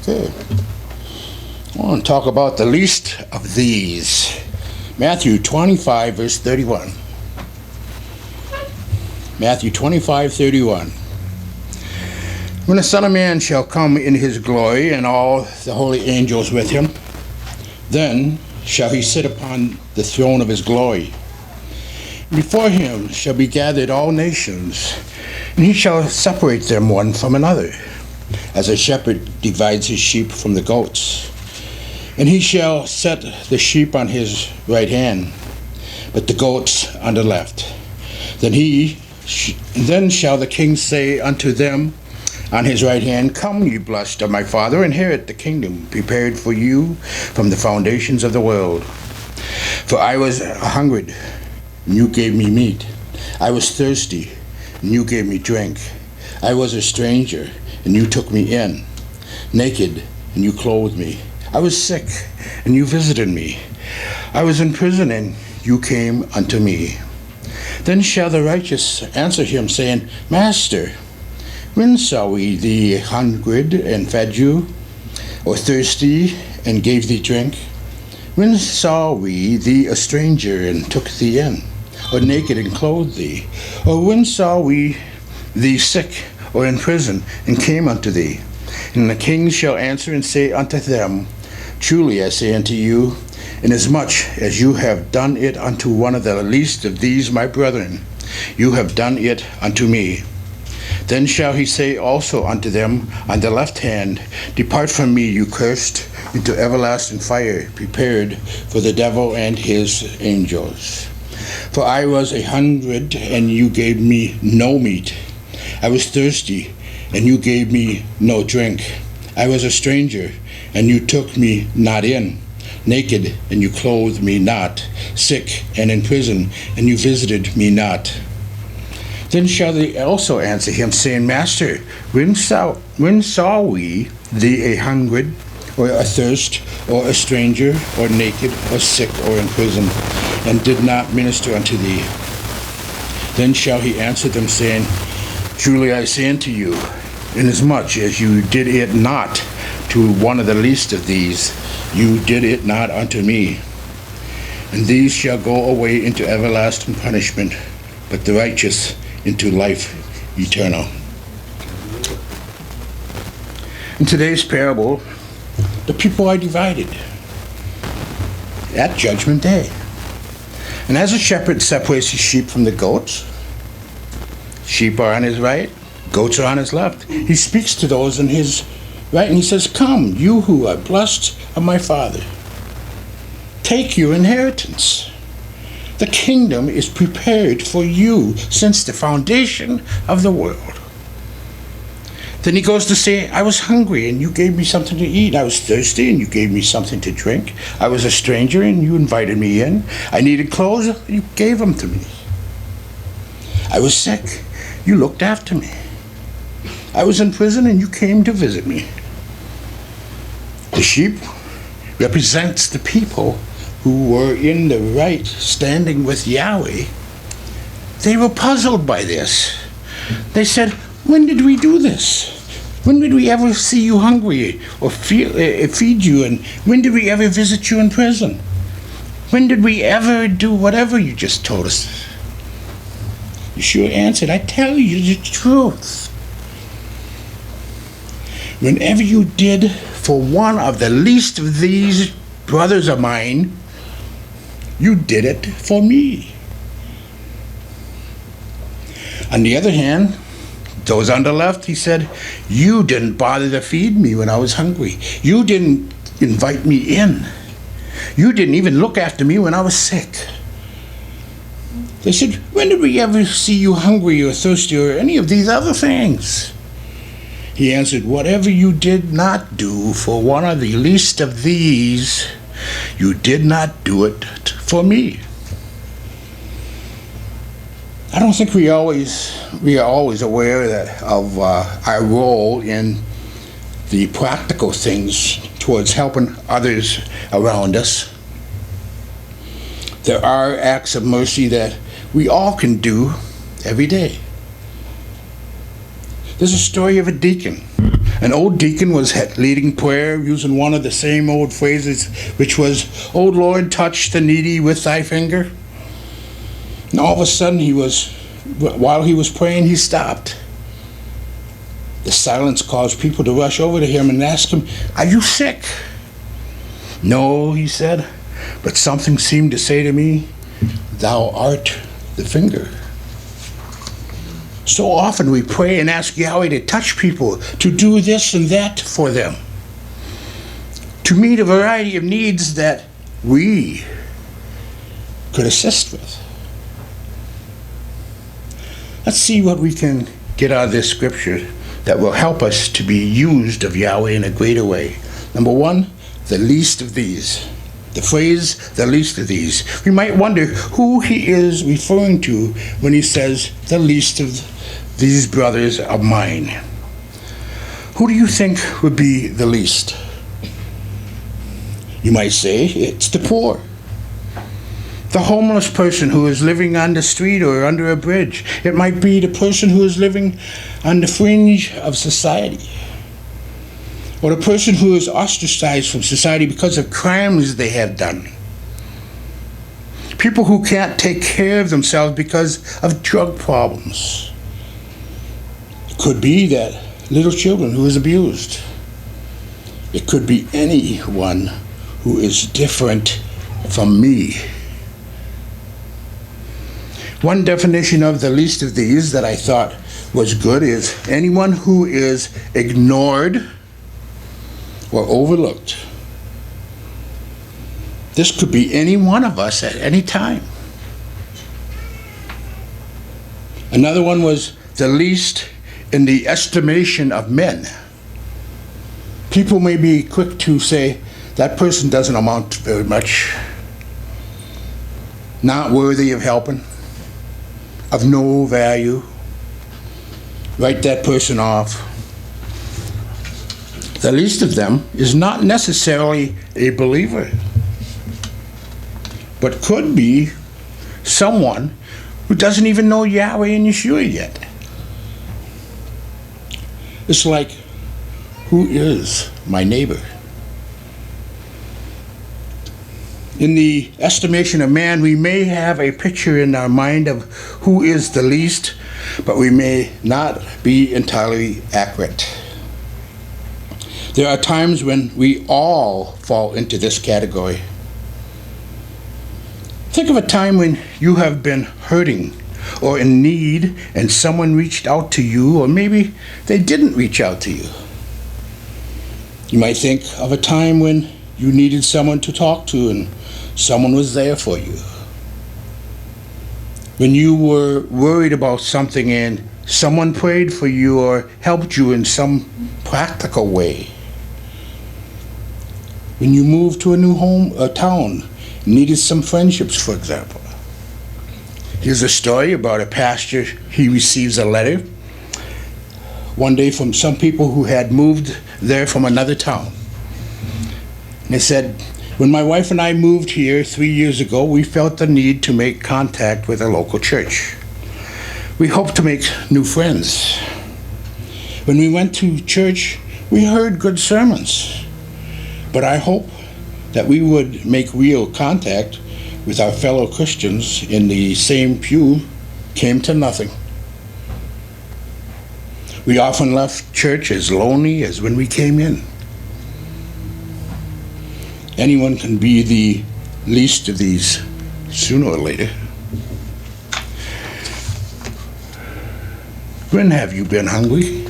Okay. I want to talk about the least of these. Matthew 25, verse 31. Matthew 25:31. When the Son of Man shall come in his glory, and all the holy angels with him, then shall he sit upon the throne of his glory. Before him shall be gathered all nations, and he shall separate them one from another, as a shepherd divides his sheep from the goats. And he shall set the sheep on his right hand, but the goats on the left. Then shall the king say unto them on his right hand, Come, ye blessed of my Father, inherit the kingdom prepared for you from the foundations of the world. For I was hungry, and you gave me meat. I was thirsty, and you gave me drink. I was a stranger, and you took me in. Naked, and you clothed me. I was sick, and you visited me. I was in prison, and you came unto me. Then shall the righteous answer him, saying, Master, when saw we thee hungry and fed you, or thirsty and gave thee drink? When saw we thee a stranger and took thee in, or naked and clothed thee? Or when saw we thee sick or in prison and came unto thee? And the king shall answer and say unto them, Truly I say unto you, inasmuch as you have done it unto one of the least of these my brethren, you have done it unto me. Then shall he say also unto them on the left hand, Depart from me, you cursed, into everlasting fire, prepared for the devil and his angels. For I was hungry, and you gave me no meat. I was thirsty, and you gave me no drink. I was a stranger, and you took me not in. Naked, and you clothed me not. Sick, and in prison, and you visited me not. Then shall they also answer him, saying, Master, when saw we thee hungry, or athirst, or a stranger, or naked, or sick, or in prison, and did not minister unto thee? Then shall he answer them, saying, Truly I say unto you, inasmuch as you did it not to one of the least of these, you did it not unto me. And these shall go away into everlasting punishment, but the righteous into life eternal. In today's parable, the people are divided at Judgment Day. And as a shepherd separates his sheep from the goats, sheep are on his right, goats are on his left. He speaks to those on his right, and he says, Come, you who are blessed of my Father, take your inheritance. The kingdom is prepared for you since the foundation of the world. Then he goes to say, I was hungry, and you gave me something to eat. I was thirsty, and you gave me something to drink. I was a stranger, and you invited me in. I needed clothes, you gave them to me. I was sick, you looked after me. I was in prison, and you came to visit me. The sheep represents the people who were in the right, standing with Yahweh. They were puzzled by this. They said, when did we do this? When did we ever see you hungry or feed you? And when did we ever visit you in prison? When did we ever do whatever you just told us? Yeshua answered, I tell you the truth. Whenever you did for one of the least of these brothers of mine, you did it for me. On the other hand, those on the left, he said, you didn't bother to feed me when I was hungry. You didn't invite me in. You didn't even look after me when I was sick. They said, when did we ever see you hungry or thirsty or any of these other things? He answered, whatever you did not do for one of the least of these, you did not do it for me. I don't think we are always aware of our role in the practical things towards helping others around us. There are acts of mercy that we all can do every day. There's a story of a deacon An old deacon was leading prayer using one of the same old phrases, which was, "O Lord, touch the needy with thy finger." And all of a sudden, while he was praying, he stopped. The silence caused people to rush over to him and ask him, "Are you sick?" "No," he said, "but something seemed to say to me, thou art the finger." So often we pray and ask Yahweh to touch people, to do this and that for them, to meet a variety of needs that we could assist with. Let's see what we can get out of this scripture that will help us to be used of Yahweh in a greater way. Number one, the least of these. The phrase, the least of these. We might wonder who he is referring to when he says, the least of these brothers of mine. Who do you think would be the least? You might say it's the poor. The homeless person who is living on the street or under a bridge. It might be the person who is living on the fringe of society. Or the person who is ostracized from society because of crimes they have done. People who can't take care of themselves because of drug problems. It could be that little children who is abused. It could be anyone who is different from me. One definition of the least of these that I thought was good is anyone who is ignored or overlooked. This could be any one of us at any time. Another one was the least in the estimation of men. People may be quick to say, that person doesn't amount to very much, not worthy of helping, of no value. Write that person off. The least of them is not necessarily a believer, but could be someone who doesn't even know Yahweh and Yeshua yet. It's like, who is my neighbor? In the estimation of man, we may have a picture in our mind of who is the least, but we may not be entirely accurate. There are times when we all fall into this category. Think of a time when you have been hurting or in need and someone reached out to you, or maybe they didn't reach out to you. You might think of a time when you needed someone to talk to and someone was there for you. When you were worried about something and someone prayed for you or helped you in some practical way. When you moved to a new home or town, needed some friendships, for example. Here's a story about a pastor. He receives a letter one day from some people who had moved there from another town. And it said, when my wife and I moved here 3 years ago, we felt the need to make contact with a local church. We hoped to make new friends. When we went to church, we heard good sermons. But I hope that we would make real contact with our fellow Christians in the same pew came to nothing. We often left church as lonely as when we came in. Anyone can be the least of these sooner or later. When have you been hungry?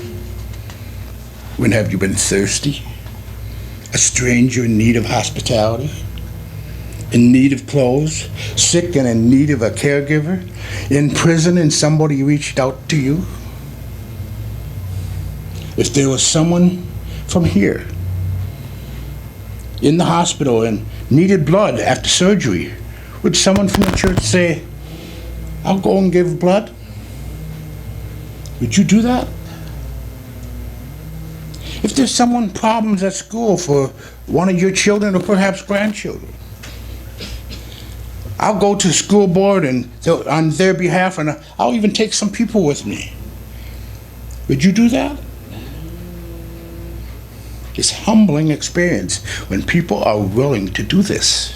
When have you been thirsty? A stranger in need of hospitality? In need of clothes? Sick and in need of a caregiver? In prison and somebody reached out to you? If there was someone from here in the hospital and needed blood after surgery, would someone from the church say, I'll go and give blood? Would you do that? If there's someone problems at school for one of your children or perhaps grandchildren, I'll go to the school board and on their behalf, and I'll even take some people with me. Would you do that? It's a humbling experience when people are willing to do this.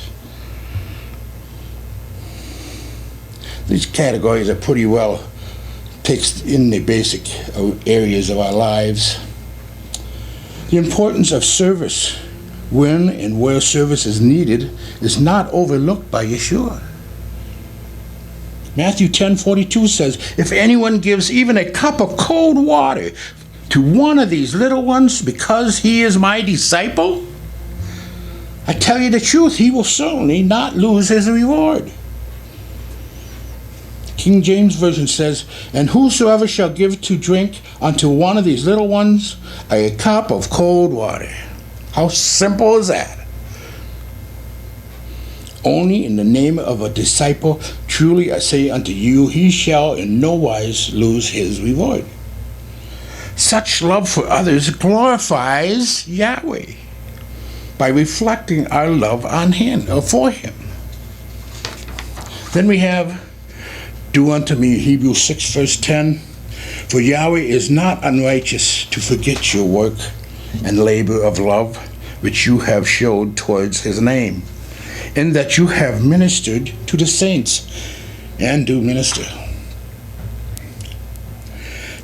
These categories are pretty well takes in the basic areas of our lives. The importance of service, when and where service is needed, is not overlooked by Yeshua. Matthew 10:42 says, if anyone gives even a cup of cold water to one of these little ones because he is my disciple, I tell you the truth, he will certainly not lose his reward. King James Version says, and whosoever shall give to drink unto one of these little ones a cup of cold water. How simple is that? Only in the name of a disciple, truly I say unto you, he shall in no wise lose his reward. Such love for others glorifies Yahweh by reflecting our love on him or for him. Then we have, do unto me, Hebrews 6 verse 10, for Yahweh is not unrighteous to forget your work and labor of love which you have showed towards his name, in that you have ministered to the saints and do minister.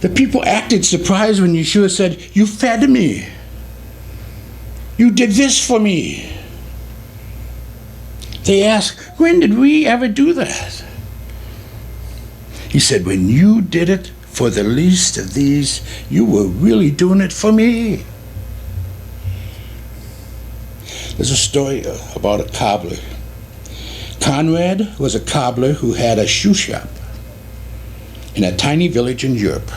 The people acted surprised when Yeshua said, you fed me. You did this for me. They asked, when did we ever do that? He said, when you did it for the least of these, you were really doing it for me. There's a story about a cobbler. Conrad was a cobbler who had a shoe shop in a tiny village in Europe.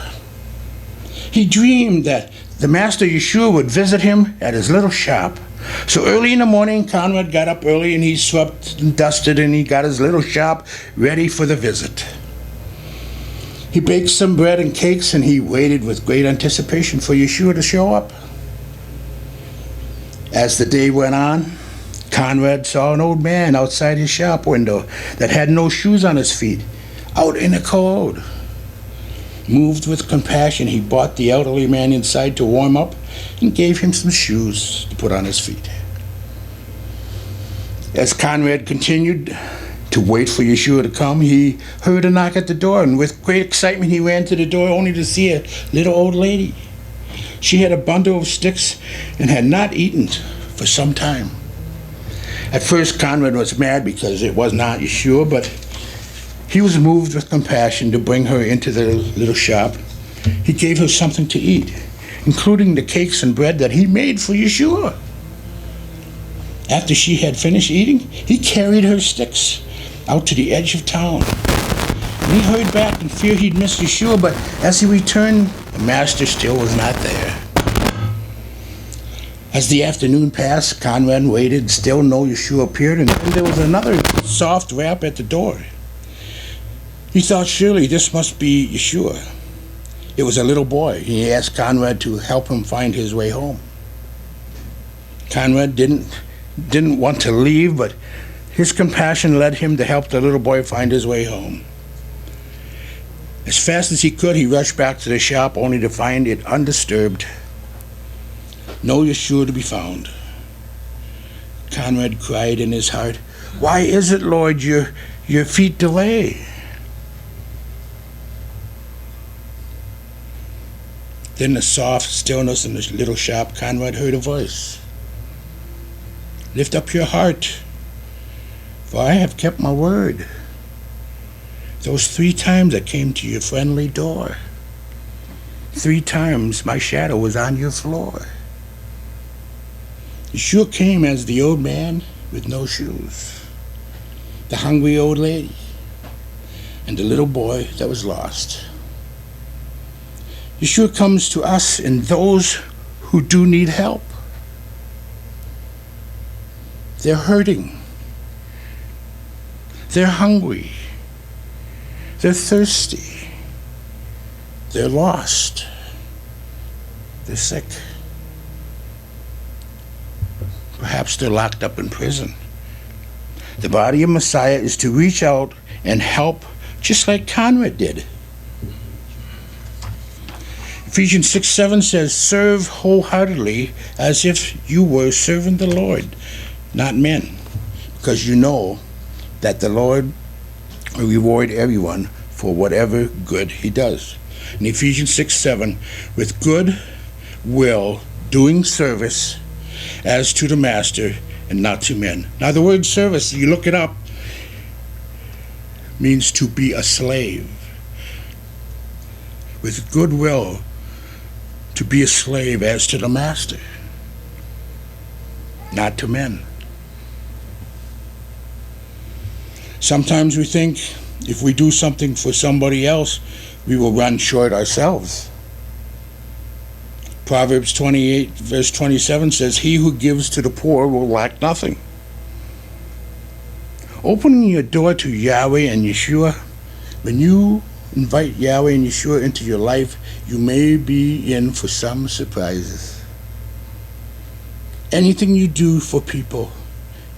He dreamed that the Master Yeshua would visit him at his little shop. So early in the morning, Conrad got up early and he swept and dusted and he got his little shop ready for the visit. He baked some bread and cakes and he waited with great anticipation for Yeshua to show up. As the day went on, Conrad saw an old man outside his shop window that had no shoes on his feet, out in the cold. Moved with compassion, he brought the elderly man inside to warm up and gave him some shoes to put on his feet. As Conrad continued to wait for Yeshua to come, he heard a knock at the door, and with great excitement he ran to the door only to see a little old lady. She had a bundle of sticks and had not eaten for some time. At first Conrad was mad because it was not Yeshua, but he was moved with compassion to bring her into the little shop. He gave her something to eat, including the cakes and bread that he made for Yeshua. After she had finished eating, he carried her sticks out to the edge of town. And he hurried back in fear he'd missed Yeshua, but as he returned, the master still was not there. As the afternoon passed, Conrad waited, still no Yeshua appeared, and then there was another soft rap at the door. He thought surely this must be Yeshua. It was a little boy. He asked Conrad to help him find his way home. Conrad didn't want to leave, but his compassion led him to help the little boy find his way home. As fast as he could, he rushed back to the shop only to find it undisturbed. No Yeshua to be found. Conrad cried in his heart, "Why is it, Lord, your feet delay?" Then in the soft stillness in the little shop, Conrad heard a voice. "Lift up your heart, for I have kept my word. Those 3 times I came to your friendly door. 3 times my shadow was on your floor." Yeshua came as the old man with no shoes, the hungry old lady, and the little boy that was lost. Yeshua comes to us and those who do need help. They're hurting. They're hungry. They're thirsty. They're lost. They're sick. Perhaps they're locked up in prison. The body of Messiah is to reach out and help just like Conrad did. Ephesians 6:7 says, serve wholeheartedly as if you were serving the Lord, not men, because you know that the Lord will reward everyone for whatever good he does. In Ephesians 6:7, with good will, doing service as to the master and not to men. Now the word service, you look it up, means to be a slave. With good will, to be a slave as to the master, not to men. Sometimes we think if we do something for somebody else, we will run short ourselves. Proverbs 28 verse 27 says, he who gives to the poor will lack nothing. Opening your door to Yahweh and Yeshua, when you invite Yahweh and Yeshua into your life, you may be in for some surprises. Anything you do for people,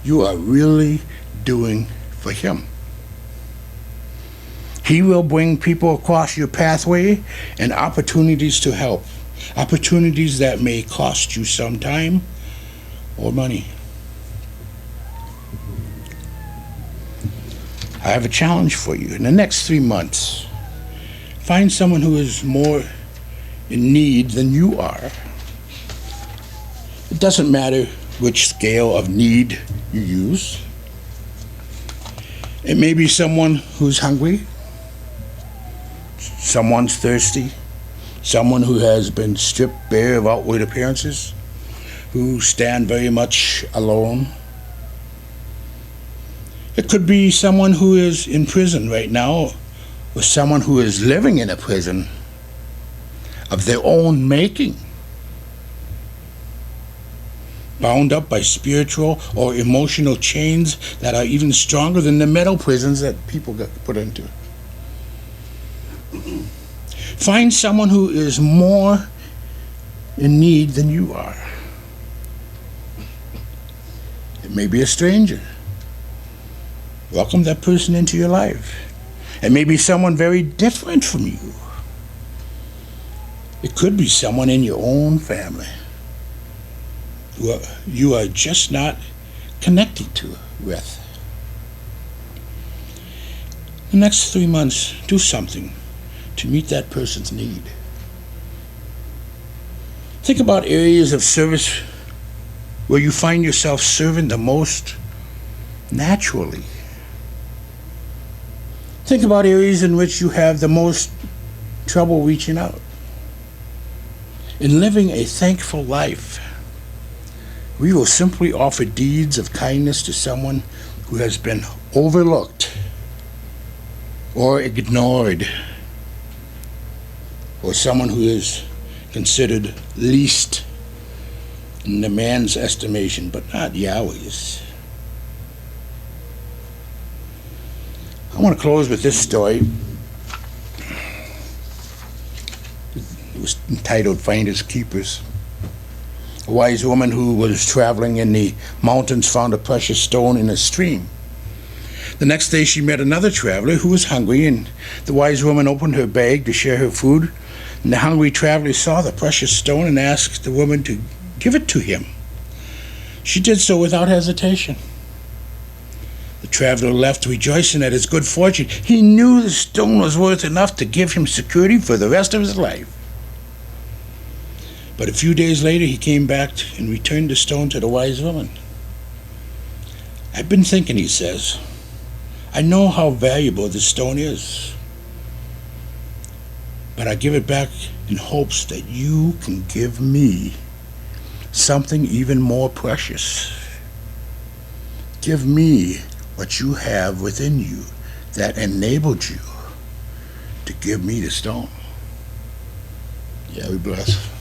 you are really doing for him. He will bring people across your pathway and opportunities to help. Opportunities that may cost you some time or money. I have a challenge for you. In the next 3 months, find someone who is more in need than you are. It doesn't matter which scale of need you use. It may be someone who's hungry, someone's thirsty, someone who has been stripped bare of outward appearances, who stand very much alone. It could be someone who is in prison right now, or someone who is living in a prison of their own making, bound up by spiritual or emotional chains that are even stronger than the metal prisons that people get put into. Find someone who is more in need than you are. It may be a stranger. Welcome that person into your life. It may be someone very different from you. It could be someone in your own family who you are just not connected to with. The next 3 months, do something to meet that person's need. Think about areas of service where you find yourself serving the most naturally. Think about areas in which you have the most trouble reaching out. In living a thankful life, we will simply offer deeds of kindness to someone who has been overlooked or ignored, or someone who is considered least in the man's estimation, but not Yahweh's. I want to close with this story. It was entitled Finders Keepers. A wise woman who was traveling in the mountains found a precious stone in a stream. The next day she met another traveler who was hungry, and the wise woman opened her bag to share her food. And the hungry traveler saw the precious stone and asked the woman to give it to him. She did so without hesitation. The traveler left rejoicing at his good fortune. He knew the stone was worth enough to give him security for the rest of his life. But a few days later he came back and returned the stone to the wise woman. I've been thinking, he says. I know how valuable this stone is, but I give it back in hopes that you can give me something even more precious. Give me what you have within you that enabled you to give me the stone. Yeah, we bless.